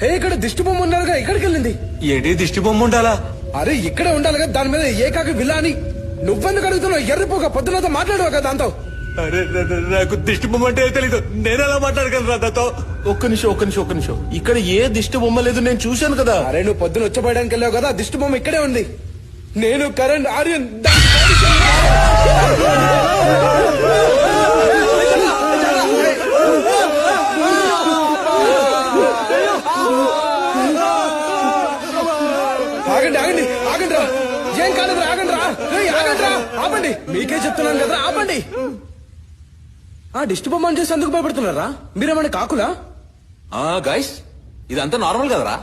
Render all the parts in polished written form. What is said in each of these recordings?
హే ఇక్కడ దిష్టి బొమ్మ ఉన్నారుగా, ఇక్కడికి వెళ్ళింది. ఏంటి దిష్టి బొమ్మ ఉండాలా? అరే ఇక్కడే ఉండాలిగా, దాని మీద ఏకాకి విల్లా అని. నువ్వెందుకు అడుగుతున్నావు? ఎర్రిపోగా పొద్దునతో మాట్లాడవు కదా దాంతో. అరే నాకు దిష్టి బొమ్మ అంటే తెలీదు, నేను ఎలా మాట్లాడగలను దాంతో? ఒక్క నిమిషం. ఇక్కడ ఏ దిష్టి బొమ్మ లేదు, నేను చూశాను కదా. అరే నువ్వు పొద్దున వచ్చేపోయడానికి వెళ్ళావు కదా, దిష్టి బొమ్మ ఇక్కడే ఉంది. నేను కరణ్ ఆర్యన్ ఆగండి రా. ఏం కాలేదు, ఆగండి రా. ఆపండి, మీకే చెప్తున్నాను కదా, ఆపండి. ఆ దిష్టి బొమ్మ చేసి అందుకు భయపడుతున్నారా? మీరేమన్నా కాకులా? గైస్ ఇదంతా నార్మల్ కదరా.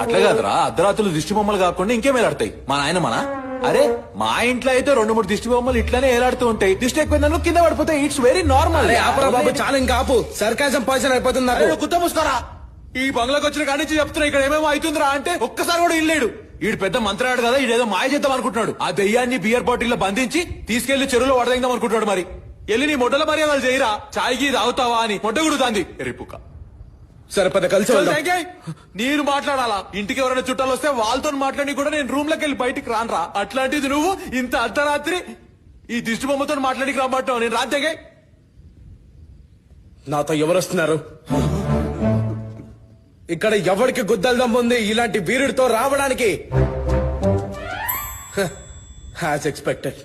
అట్లా కాదురా, అర్ధరాత్రులు దిష్టి బొమ్మలు కాకుండా ఇంకేం ఏలాడతాయి. మా నాయన అరే మా ఇంట్లో అయితే 2-3 దిష్టి బొమ్మలు ఇట్లానే ఏలాడుతూ ఉంటాయి. దిష్టి ఎక్కువ కింద పడిపోతాయి. It's very normal. ఆపరా బాబు, చాలా ఇంకా ఆపు. సర్కాజం పాయిజన్ అయిపోతుంది నాకు. కుత్త మూసుకోరా. ఈ బంగ్లాకి వచ్చిన కాడి నుంచి చెప్తున్నా ఇక్కడ ఏమేమో అవుతుందిరా అంటే ఒక్కసారి కూడా ఇల్లేడు. ఈడు పెద్ద మంత్రాడు కదా, ఈడేదో మాయ చేద్దాం అనుకుంటున్నాడు. ఆ దెయ్యాన్ని బియర్ బాటిల్ లో బంధించి తీసుకెళ్లి చెరువులో వడదైందాం అనుకుంటున్నాడు. మరి వెళ్ళి నీ మొడ్డల మర్యాదలు చేయరా, చాయ్కి తాగుతావా అని మొడ్డ గుడుతాంది ఎరిపుక. సరే పద కలిసి వెళ్దాం. నేను మాట్లాడాలా? ఇంటికి ఎవరైనా చుట్టాలు వస్తే వాళ్ళతో మాట్లాడి కూడా నేను రూమ్ లోకి వెళ్ళి బయటికి రానరా. అట్లాంటిది నువ్వు ఇంత అర్ధరాత్రి ఈ దిష్టి బొమ్మతో మాట్లాడికి రాబట్టావు. నేను రాత్రిగా నాతో ఎవరు వస్తున్నారు? ఇక్కడ ఎవరికి గుద్దల దమ్ము ఉంది ఇలాంటి వీరుడితో రావడానికి? As expected.